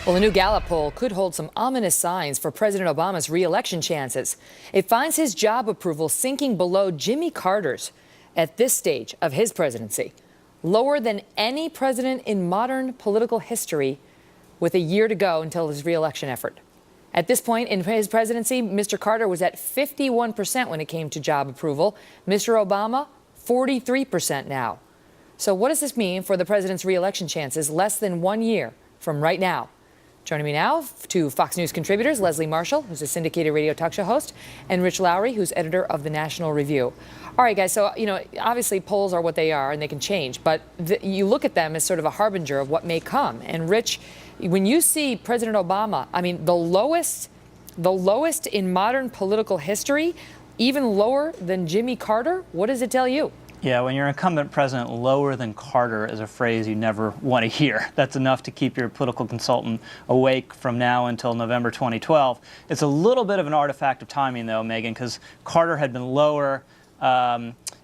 Well, a new Gallup poll could hold some ominous signs for President Obama's re-election chances. It finds his job approval sinking below Jimmy Carter's at this stage of his presidency, lower than any president in modern political history with a year to go until his re-election effort. At this point in his presidency, Mr. Carter was at 51% when it came to job approval. Mr. Obama, 43% now. So what does this mean for the president's re-election chances less than 1 year from right now? Joining me now, two Fox News contributors, Leslie Marshall, who's a syndicated radio talk show host, and Rich Lowry, who's editor of the National Review. All right, guys, so, obviously polls are what they are and they can change, but you look at them as sort of a harbinger of what may come. And Rich, when you see President Obama, I mean, the lowest in modern political history, even lower than Jimmy Carter, what does it tell you? Yeah, when your incumbent president lower than Carter is a phrase you never want to hear. That's enough to keep your political consultant awake from now until November 2012. It's a little bit of an artifact of timing, though, Megan, because Carter had been lower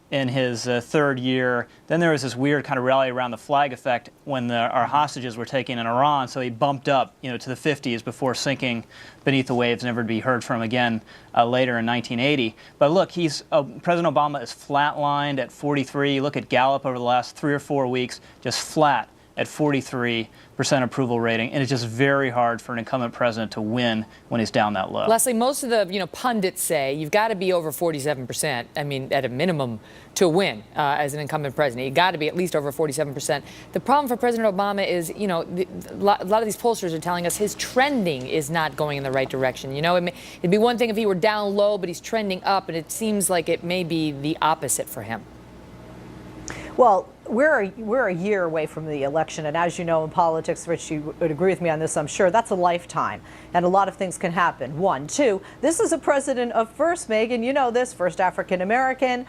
in his third year. Then there was this weird kind of rally around the flag effect when our hostages were taken in Iran, so he bumped up to the 50s before sinking beneath the waves, never to be heard from again later in 1980. But look, President Obama is flatlined at 43. You look at Gallup over the last 3 or 4 weeks, just flat at 43% approval rating, and it's just very hard for an incumbent president to win when he's down that low. Leslie, most of the pundits say you've got to be over 47%. I mean, at a minimum, to win as an incumbent president. You got to be at least over 47%. The problem for President Obama is, a lot of these pollsters are telling us his trending is not going in the right direction. It'd be one thing if he were down low, but he's trending up, and it seems like it may be the opposite for him. Well, we're a year away from the election, and as you know in politics, Rich, you would agree with me on this, I'm sure, that's a lifetime, and a lot of things can happen. One, two, this is a president of first, Megan, you know this, first African-American,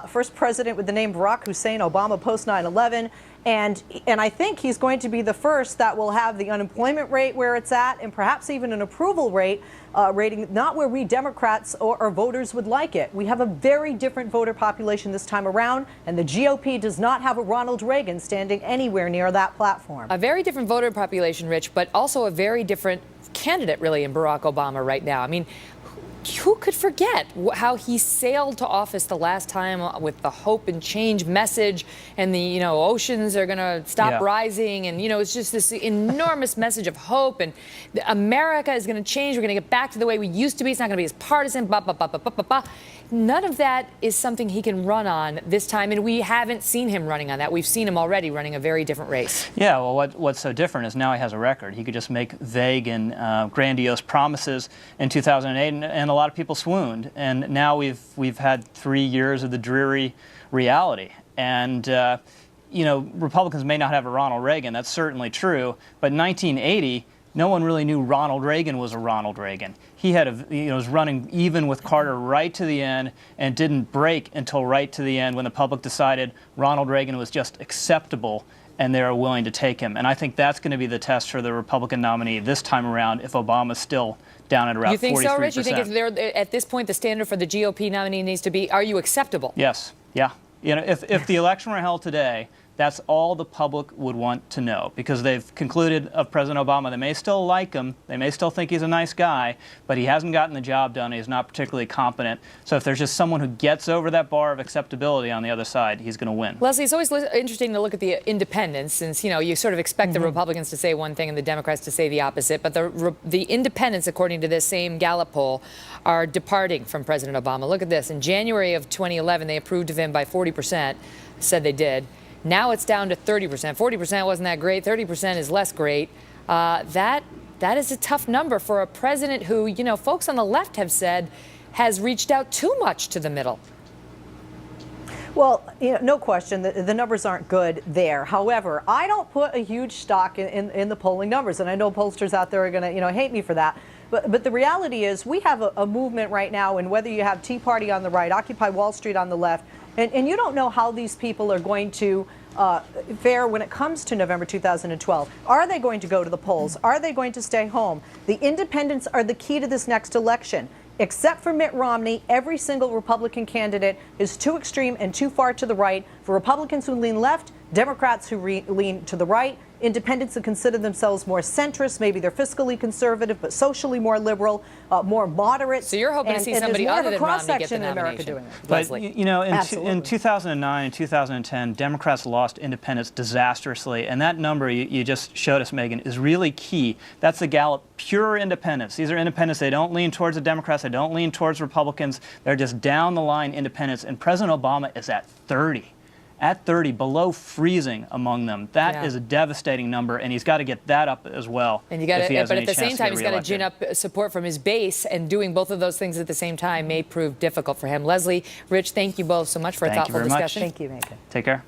first president with the name Barack Hussein Obama post 9/11, and I think he's going to be the first that will have the unemployment rate where it's at, and perhaps even an approval rate rating not where we Democrats or voters would like it. We have a very different voter population this time around, and the GOP does not have a Ronald Reagan standing anywhere near that platform. A very different voter population, Rich, but also a very different candidate, really, in Barack Obama right now. I mean, who could forget how he sailed to office the last time with the hope and change message, and the oceans are going to stop rising, and it's just this enormous message of hope, and America is going to change. We're going to get back to the way we used to be. It's not going to be as partisan. None of that is something he can run on this time, and we haven't seen him running on that. We've seen him already running a very different race. Yeah, well, what's so different is now he has a record. He could just make vague and grandiose promises in 2008, and a lot of people swooned. And now we've had 3 years of the dreary reality. And Republicans may not have a Ronald Reagan. That's certainly true. But in 1980, no one really knew Ronald Reagan was a Ronald Reagan. He was running even with Carter right to the end and didn't break until right to the end when the public decided Ronald Reagan was just acceptable and they were willing to take him. And I think that's going to be the test for the Republican nominee this time around if Obama's still down at around 43%. You think so, Rich? You think at this point the standard for the GOP nominee needs to be, are you acceptable? Yes. Yeah. If the election were held today, that's all the public would want to know, because they've concluded of President Obama. They may still like him. They may still think he's a nice guy, but he hasn't gotten the job done. He's not particularly competent. So if there's just someone who gets over that bar of acceptability on the other side, he's going to win. Leslie, it's always interesting to look at the independents, since, you sort of expect the Republicans to say one thing and the Democrats to say the opposite. But the independents, according to this same Gallup poll, are departing from President Obama. Look at this. In January of 2011, they approved of him by 40%, said they did. Now it's down to 30%. 40% wasn't that great. 30% is less great. That is a tough number for a president who, folks on the left have said has reached out too much to the middle. Well, no question, the numbers aren't good there. However, I don't put a huge stock in the polling numbers, and I know pollsters out there are going to, hate me for that. But the reality is we have a movement right now, and whether you have Tea Party on the right, Occupy Wall Street on the left, and you don't know how these people are going to fare when it comes to November 2012. Are they going to go to the polls? Are they going to stay home? The independents are the key to this next election. Except for Mitt Romney, every single Republican candidate is too extreme and too far to the right. For Republicans who lean left, Democrats who lean to the right, independents who consider themselves more centrist. Maybe they're fiscally conservative, but socially more liberal, more moderate. So you're hoping to see somebody other than Romney get the nomination. Doing it. But, Leslie. you know, in 2009 and 2010, Democrats lost independents disastrously. And that number you just showed us, Megan, is really key. That's the Gallup pure independents. These are independents. They don't lean towards the Democrats. They don't lean towards Republicans. They're just down the line independents. And President Obama is at 30. At 30, below freezing among them. That is a devastating number, and he's got to get that up as well. And you got to, but at the same time, he's got to gin up support from his base, and doing both of those things at the same time may prove difficult for him. Leslie, Rich, thank you both so much for a thoughtful discussion. Thank you, Megan. Take care.